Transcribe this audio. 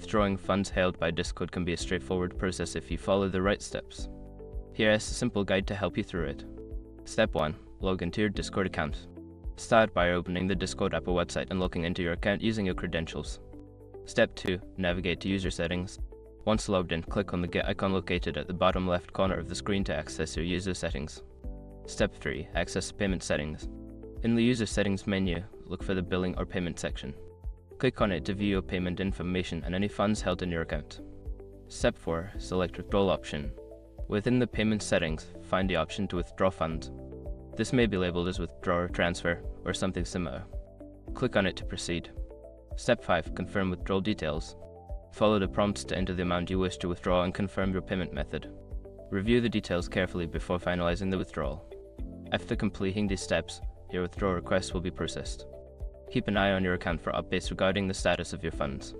Withdrawing funds held by Discord can be a straightforward process if you follow the right steps. Here is a simple guide to help you through it. Step 1. Log into your Discord account. Start by opening the Discord Apple website and logging into your account using your credentials. Step 2. Navigate to User Settings. Once logged in, click on the Get icon located at the bottom left corner of the screen to access your user settings. Step 3. Access Payment Settings. In the User Settings menu, look for the Billing or Payment section. Click on it to view your payment information and any funds held in your account. Step 4. Select Withdrawal option. Within the payment settings, find the option to withdraw funds. This may be labeled as withdraw or transfer, or something similar. Click on it to proceed. Step 5. Confirm withdrawal details. Follow the prompts to enter the amount you wish to withdraw and confirm your payment method. Review the details carefully before finalizing the withdrawal. After completing these steps, your withdrawal request will be processed. Keep an eye on your account for updates regarding the status of your funds.